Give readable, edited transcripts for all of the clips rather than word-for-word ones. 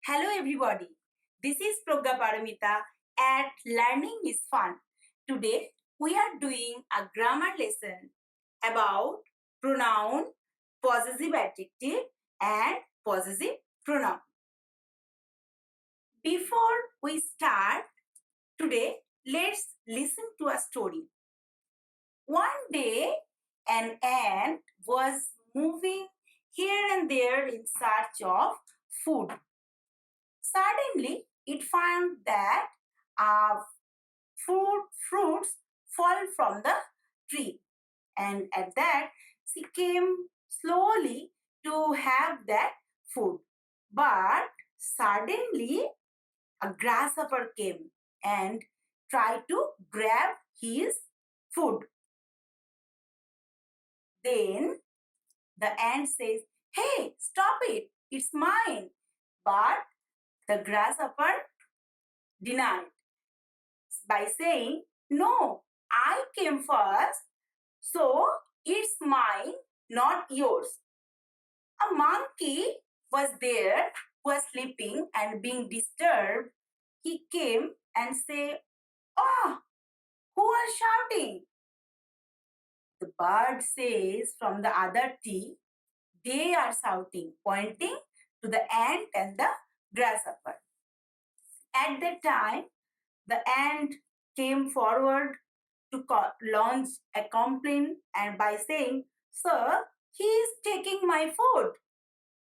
Hello everybody. This is Pragya Paramita at Learning is Fun. Today we are doing a grammar lesson about pronoun, possessive adjective and possessive pronoun. Before we start today, let's listen to a story. One day an ant was moving here and there in search of food. Suddenly, it found that uh, fruits fall from the tree, and at that, she came slowly to have that food. But suddenly, a grasshopper came and tried to grab his food. Then the ant says, "Hey, stop it! It's mine." But the grasshopper denied by saying, "No, I came first, so it's mine, not yours." A monkey was there, was sleeping and being disturbed. He came and said, "Oh, who are shouting?" The bird says from the other tree, "They are shouting," pointing to the ant and the grasshopper. At that time, the ant came forward to launch a complaint and by saying, "Sir, he is taking my food."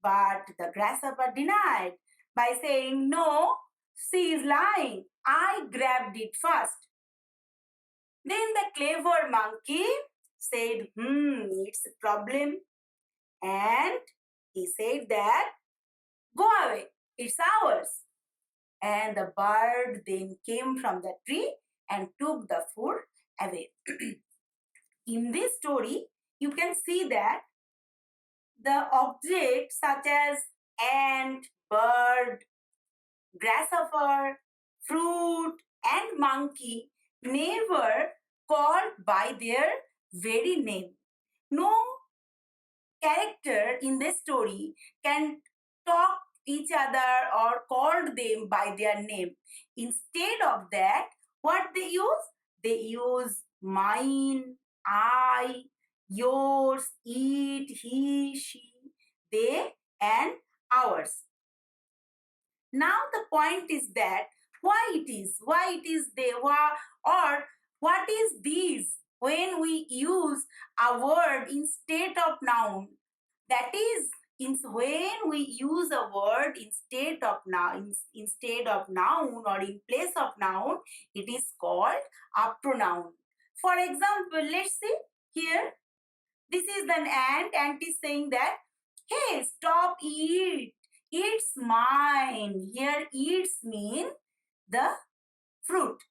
But the grasshopper denied by saying, "No, she is lying. I grabbed it first." Then the clever monkey said, it's a problem. And he said that, "Go away, it's ours." And the bird then came from the tree and took the food away. In this story, you can see that the objects such as ant, bird, grasshopper, fruit, and monkey never called by their very name. No character in this story can talk each other or called them by their name. Instead of that, what they use? They use mine, I, yours, it, he, she, they, and ours. Now the point is that why it is they were, or what is these when we use a word instead of noun. That is, when we use a word instead of noun or in place of noun, it is called a pronoun. For example, let's see here. This is an ant. Ant is saying that, "Hey, stop it. It's mine." Here, "it's" mean the fruit.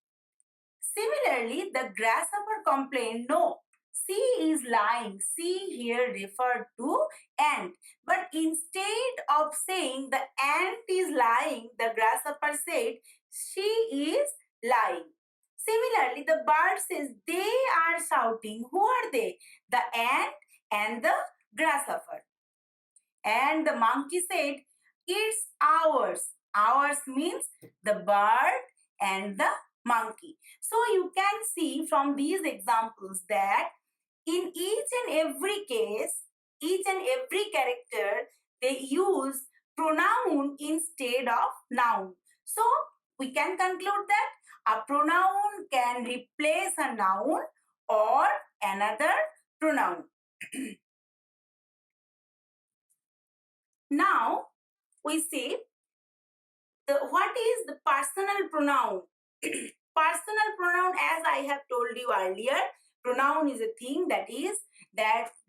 Similarly, the grasshopper complained, "No, she is lying." She here referred to ant. But instead of saying the ant is lying, the grasshopper said, "She is lying." Similarly, the bird says, "They are shouting." Who are they? The ant and the grasshopper. And the monkey said, "It's ours." Ours means the bird and the monkey. So you can see from these examples that in each and every case, each and every character, they use pronoun instead of noun. So we can conclude that a pronoun can replace a noun or another pronoun. Now we see what is the personal pronoun. Personal pronoun, as I have told you earlier, pronoun is a thing that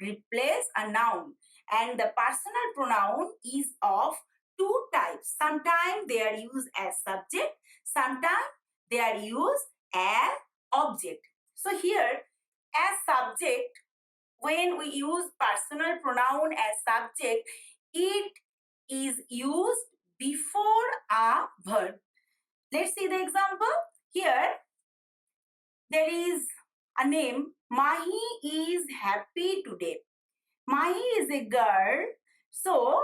replace a noun, and the personal pronoun is of two types. Sometimes they are used as subject, sometimes they are used as object. So here, as subject, when we use personal pronoun as subject, it is used before a verb. Let's see the example. Here, there is a name, Mahi is happy today. Mahi is a girl. So,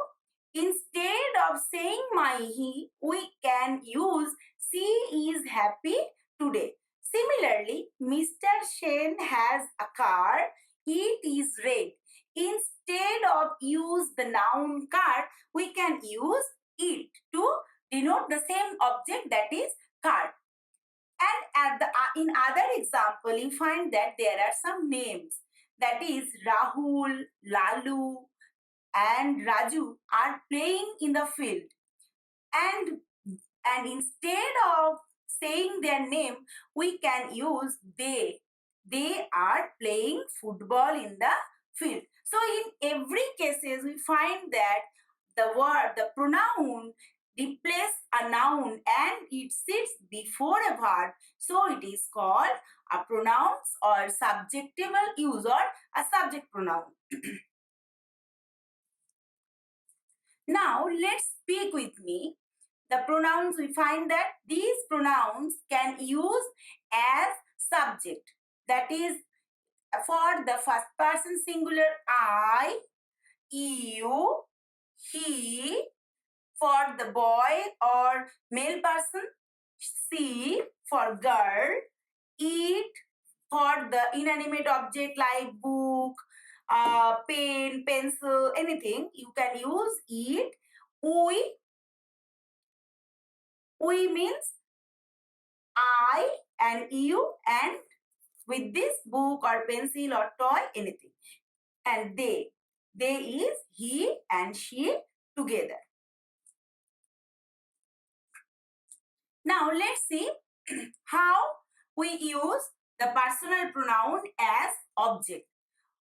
Instead of saying my he, we can use she is happy today. Similarly, Mr. Shen has a car. It is red. Instead of use the noun car, we can use it to denote the same object, that is car. And in other example, you find that there are some names, that is Rahul, Lalu, and Raju are playing in the field. And instead of saying their name, we can use they. They are playing football in the field. So in every cases, we find that the pronoun replace a noun and it sits before a verb. So it is called a pronouns or subjectival use or a subject pronoun. Now let's speak with me. The pronouns, we find that these pronouns can use as subject. That is for the first person singular I, you, he, for the boy or male person, she, for girl, it, for the inanimate object like book, pen, pencil, anything, you can use it. We means I and you, and with this book or pencil or toy, anything. And they is he and she together. Now let's see how we use the personal pronoun as object.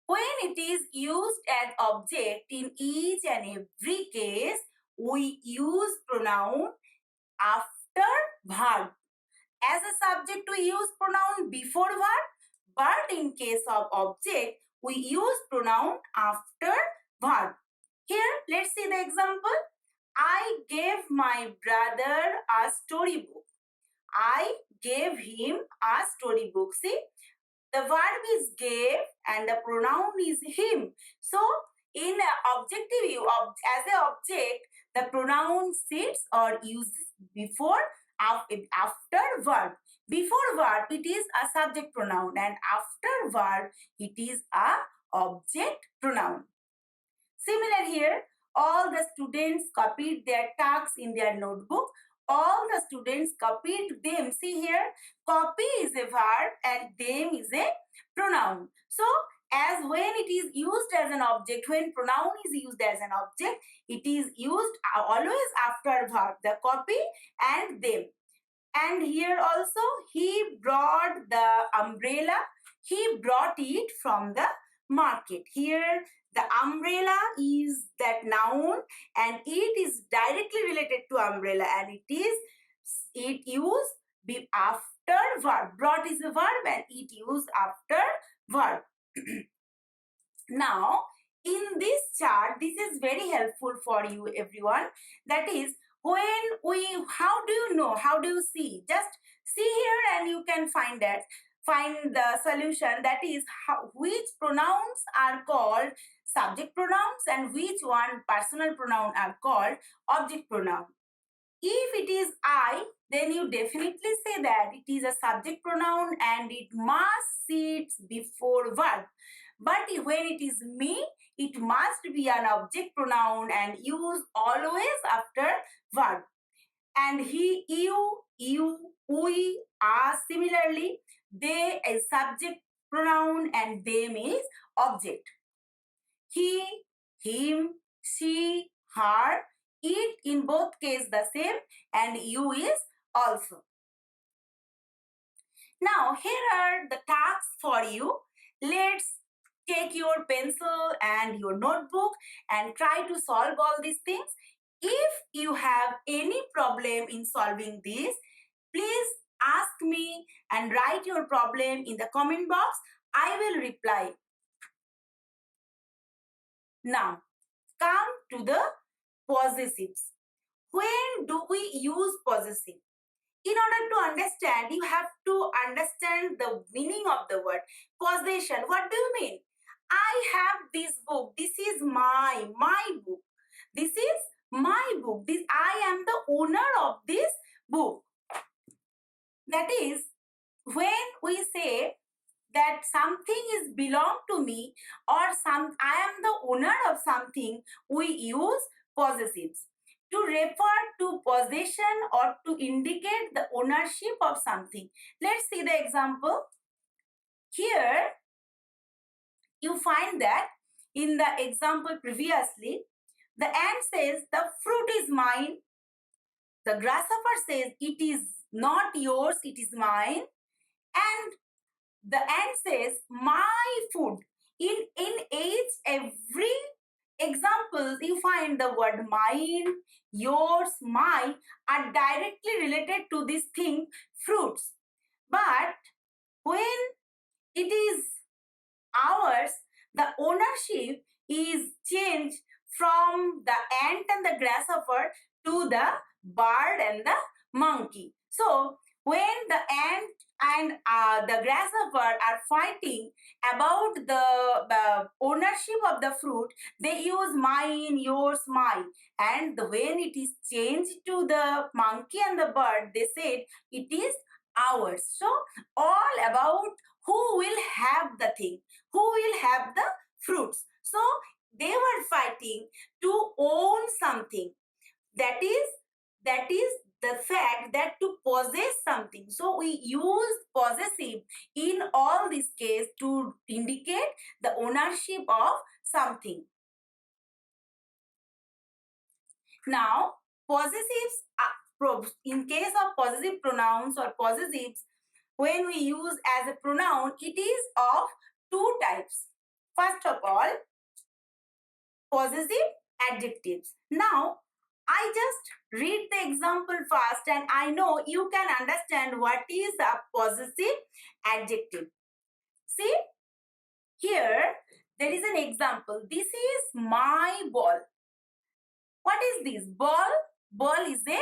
When it is used as object in each and every case, we use pronoun after verb. As a subject, we use pronoun before verb, but in case of object, we use pronoun after verb. Here, let's see the example. I gave my brother a storybook. I gave him a storybook. See, the verb is gave and the pronoun is him. So, in objective view, as an object, the pronoun sits or used before, after verb. Before verb, it is a subject pronoun, and after verb, it is a object pronoun. Similar here, all the students copied their tasks in their notebook. All the students copied them. See here, copy is a verb and them is a pronoun. So, as when it is used as an object, when pronoun is used as an object, it is used always after verb, the copy and them. And here also, he brought the umbrella. He brought it from the market. Here, the umbrella is that noun and it is directly related to umbrella, and it used after verb. Brought is a verb and it used after verb. Now, in this chart, this is very helpful for you everyone. That is, how do you know, how do you see? Just see here and you can find the solution. That is, which pronouns are called subject pronouns and which one personal pronoun are called object pronoun. If it is I, then you definitely say that it is a subject pronoun and it must sit before verb. But when it is me, it must be an object pronoun and used always after verb. And he, you, we, are similarly, they is subject pronoun and them is object. He, him, she, her, it in both cases the same, and you is also. Now here are the tasks for you. Let's take your pencil and your notebook and try to solve all these things. If you have any problem in solving this, please ask me and write your problem in the comment box. I will reply. Now, come to the possessives. When do we use possessive? In order to understand, you have to understand the meaning of the word possession. What do you mean? I have this book. This is my book. This is My book. This I am the owner of this book. That is, when we say that something is belong to me or I am the owner of something, we use possessives to refer to possession or to indicate the ownership of something. Let's see the example. Here you find that in the example previously, the ant says the fruit is mine. The grasshopper says it is not yours, it is mine. And the ant says my food. In each every examples you find the word mine, yours, my are directly related to this thing, fruits. But when it is ours, the ownership is changed from the ant and the grasshopper to the bird and the monkey. So when the ant and the grasshopper are fighting about the ownership of the fruit, they use mine, yours, mine. And when it is changed to the monkey and the bird, they said it is ours. So all about who will have the thing, who will have the fruits. So they were fighting to own something. That is the fact that to possess something. So we use possessive in all this case to indicate the ownership of something. Now possessives in case of possessive pronouns or possessives, when we use as a pronoun, it is of two types. First of all, possessive adjectives. Now, I just read the example first and I know you can understand what is a possessive adjective. See, here there is an example. This is my ball. What is this? Ball. Ball is a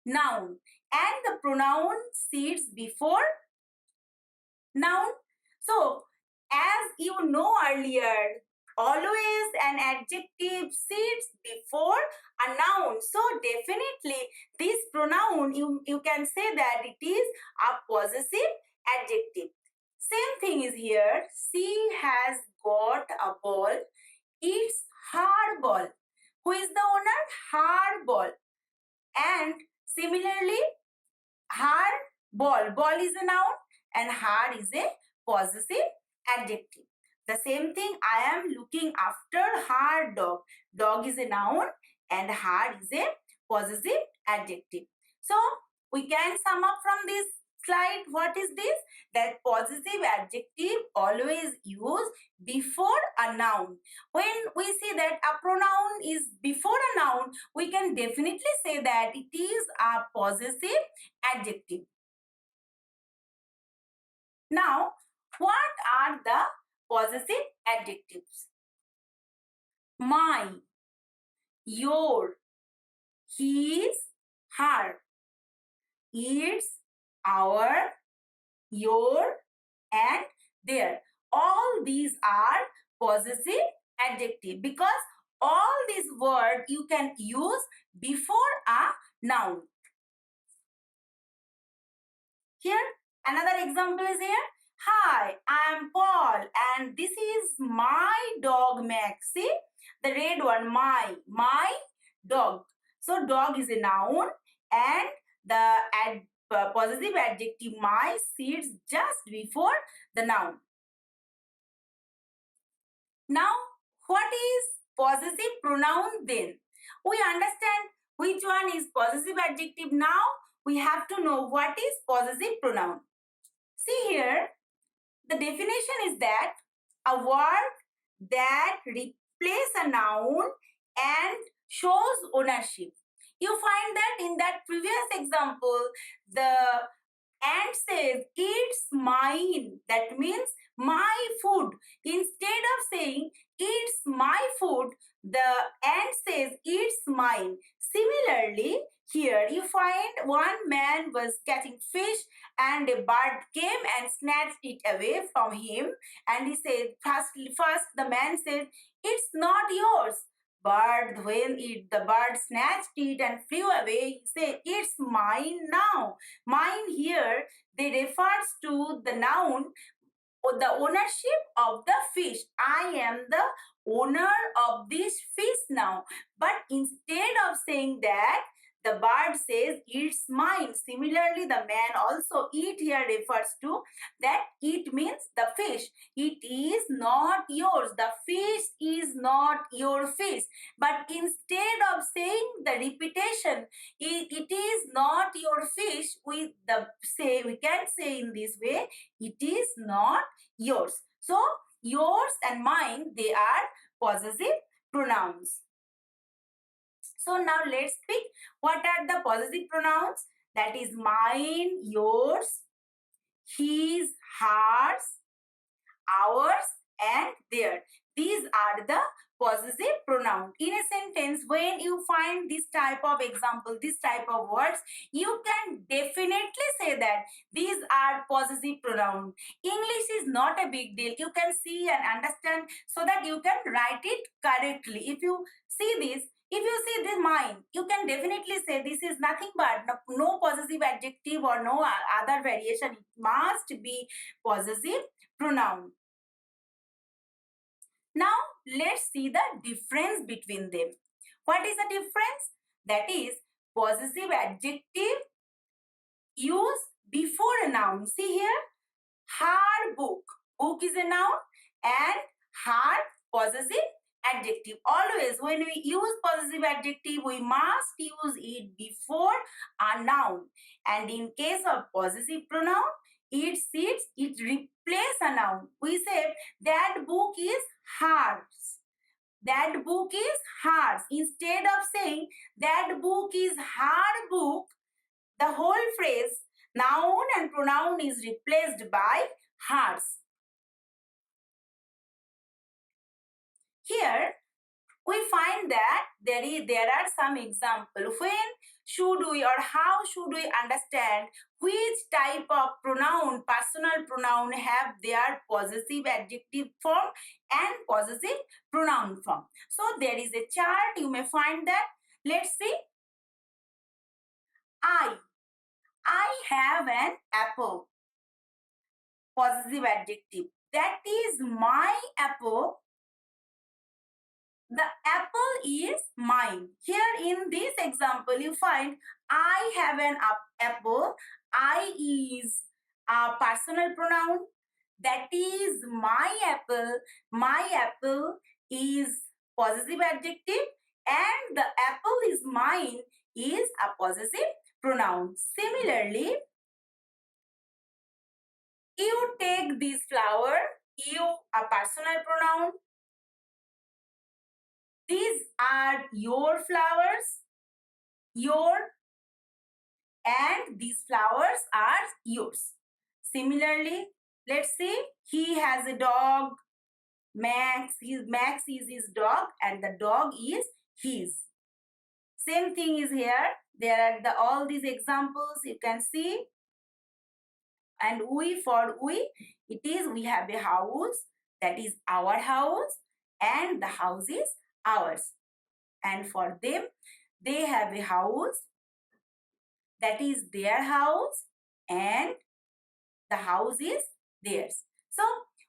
noun and the pronoun sits before noun. So, as you know earlier, always an adjective sits before a noun. So, definitely this pronoun, you can say that it is a possessive adjective. Same thing is here. She has got a ball. It's her ball. Who is the owner? Her ball. And similarly, her ball. Ball is a noun and her is a possessive adjective. The same thing, I am looking after her dog. Dog is a noun and her is a possessive adjective. So we can sum up from this slide. What is this? That possessive adjective always used before a noun. When we see that a pronoun is before a noun, we can definitely say that it is a possessive adjective. Now, what are the possessive adjectives? My, your, his, her, its, our, your, and their. All these are possessive adjective because all these words you can use before a noun. Here, another example is here. Hi, I am Paul and this is my dog Max. See, the red one, my dog. So, dog is a noun and the possessive adjective my sits just before the noun. Now, what is possessive pronoun then? We understand which one is possessive adjective. Now, we have to know what is possessive pronoun. See here, the definition is that a word that replaces a noun and shows ownership. You find that in that previous example, the ant says, it's mine. That means my food. Instead of saying, it's my food, the ant says, it's mine. Similarly, here you find one man was catching fish and a bird came and snatched it away from him. And he said, first the man said, it's not yours. bird, when the bird snatched it and flew away, say it's mine now. Mine here, they refers to the noun or the ownership of the fish. I am the owner of this fish now. But instead of saying that, the bird says it's mine. Similarly, the man also eat here refers to that it means the fish. It is not yours. The fish is not your fish. But instead of saying the repetition, it is not your fish, we can say in this way, it is not yours. So yours and mine, they are possessive pronouns. So now let's speak what are the possessive pronouns. That is mine, yours, his, hers, ours, and their. These are the possessive pronoun. In a sentence, when you find this type of example, this type of words, you can definitely say that these are possessive pronoun. English is not a big deal. You can see and understand so that you can write it correctly. If you see this, if you see this mine, you can definitely say this is nothing but no possessive adjective or no other variation. It must be possessive pronoun. Now let's see the difference between them. What is the difference? That is possessive adjective used before a noun. See here, her book. Book is a noun and her possessive adjective. Always when we use possessive adjective, we must use it before a noun. And in case of possessive pronoun, it replaces a noun. We say that book is hers. That book is hers. Instead of saying that book is her book, the whole phrase noun and pronoun is replaced by hers. Here we find that there are some examples. When should we or how should we understand which type of pronoun, personal pronoun, have their possessive adjective form and possessive pronoun form? So there is a chart, you may find that. Let's see. I have an apple. Possessive adjective. That is my apple. The apple is mine. Here in this example, you find I have an apple. I is a personal pronoun. That is my apple. My apple is possessive adjective. And the apple is mine is a possessive pronoun. Similarly, you take this flower. You, a personal pronoun. These are your flowers, your, and these flowers are yours. Similarly, let's see, he has a dog, Max is his dog and the dog is his. Same thing is here. There are all these examples you can see. And for it is we have a house, that is our house, and the house is ours. And for them, they have a house, that is their house, and the house is theirs. So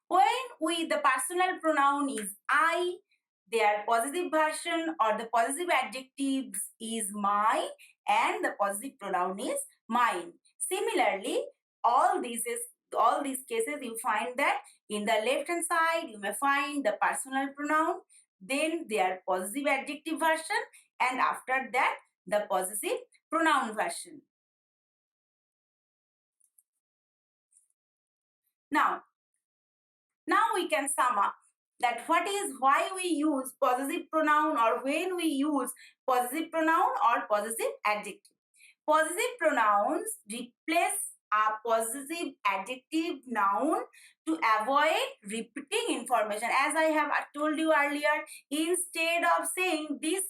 when the personal pronoun is I, their possessive version or the possessive adjectives is my, and the possessive pronoun is mine. Similarly, all these cases you find that in the left hand side you may find the personal pronoun, then their possessive adjective version, and after that the possessive pronoun version. Now we can sum up that why we use possessive pronoun or when we use possessive pronoun or possessive adjective. Possessive pronouns replace a possessive adjective noun to avoid repeating information. As I have told you earlier, instead of saying this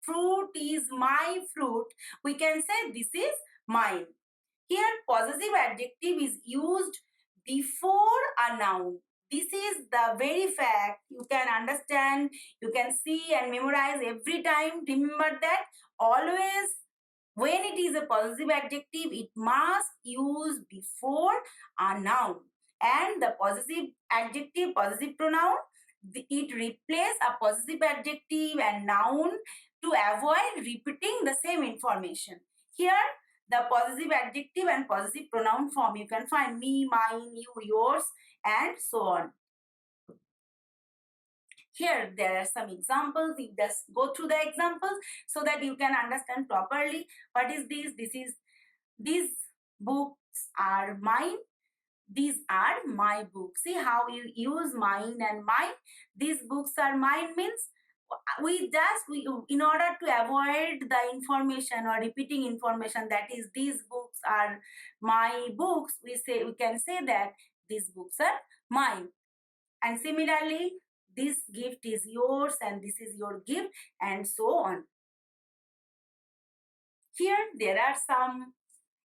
fruit is my fruit, we can say this is mine. Here possessive adjective is used before a noun. This is the very fact. You can understand, you can see and memorize every time. Remember that always when it is a possessive adjective, it must use before a noun. And the possessive adjective, possessive pronoun, it replaces a possessive adjective and noun to avoid repeating the same information. Here, the possessive adjective and possessive pronoun form, you can find me, mine, you, yours, and so on. Here, there are some examples. You just go through the examples so that you can understand properly. What is this? These books are mine. These are my books. See how you use mine and mine. These books are mine means we in order to avoid the information or repeating information, that is these books are my books, we can say that these books are mine. And similarly, this gift is yours and this is your gift, and so on. Here there are some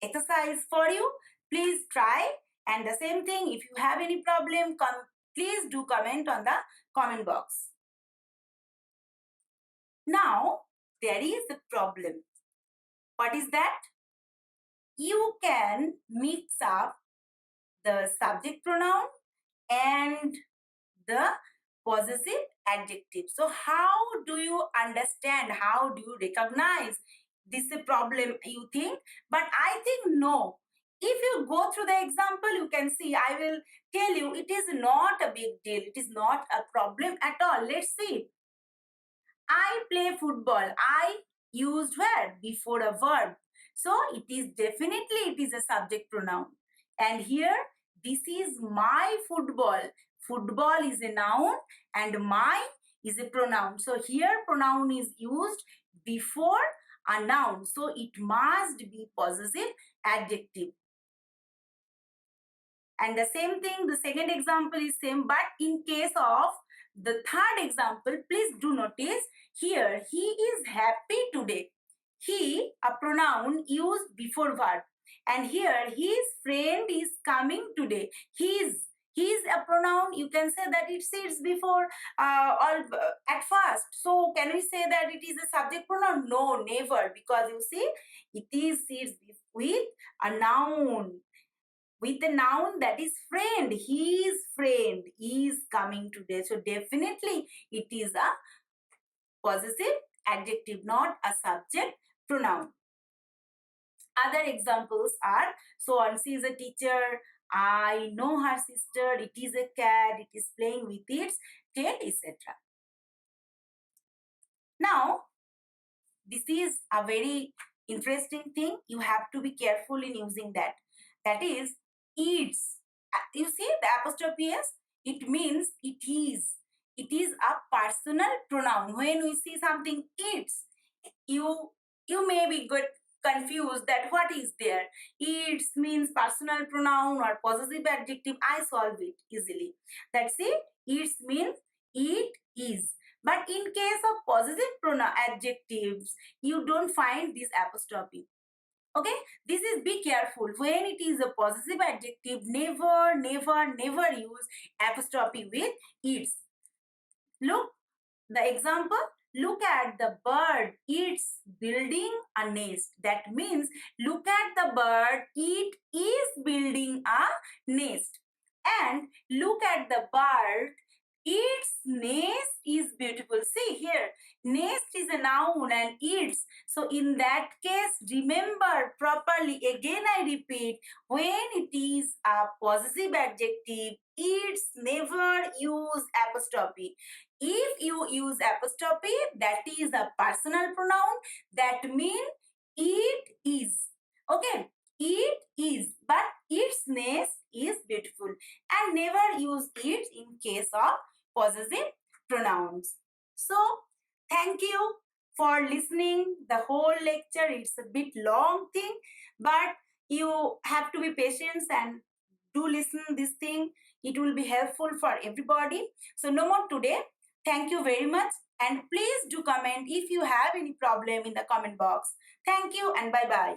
exercise for you. Please try. And the same thing, if you have any problem, please do comment on the comment box. Now, there is a problem. What is that? You can mix up the subject pronoun and the possessive adjective. So how do you understand? How do you recognize this is a problem, you think? But I think no. If you go through the example, you can see, I will tell you, it is not a big deal. It is not a problem at all. Let's see. I play football. I used where? Before a verb. So it is definitely, it is a subject pronoun. And here, this is my football. Football is a noun and my is a pronoun. So here pronoun is used before a noun. So it must be possessive adjective. And the same thing, the second example is same, but in case of the third example, please do notice here, he is happy today. He, a pronoun used before verb. And here, his friend is coming today. His a pronoun, you can say that it sits before or at first. So can we say that it is a subject pronoun? No, never, because you see, it is sits with a noun, with the noun, that is friend. His friend is coming today. So definitely it is a possessive adjective, not a subject pronoun. Other examples are, so on, she is a teacher, I know her sister, it is a cat, it is playing with its tail, etc. Now, this is a very interesting thing. You have to be careful in using that. That is, eats. You see the apostrophe s? It means it is. It is a personal pronoun. When we see something eats, you may be confused that what is there. Eats means personal pronoun or possessive adjective. I solve it easily. That's it. Eats means it is. But in case of possessive pronoun adjectives, you don't find this apostrophe. Okay, this is, be careful. When it is a possessive adjective, never use apostrophe with its. Look, the example, look at the bird, it's building a nest. That means, look at the bird, it is building a nest. And look at the bird, its nest is beautiful. See here, nest is a noun and its. So in that case, remember properly, again I repeat, when it is a possessive adjective, it's never use apostrophe. If you use apostrophe, that is a personal pronoun. That means it is. Okay, it is, but its nest is beautiful. And never use it in case of possessive pronouns. So, thank you for listening the whole lecture. It's a bit long thing, but you have to be patient and do listen this thing. It will be helpful for everybody. So, no more today. Thank you very much. And please do comment if you have any problem in the comment box. Thank you and bye-bye.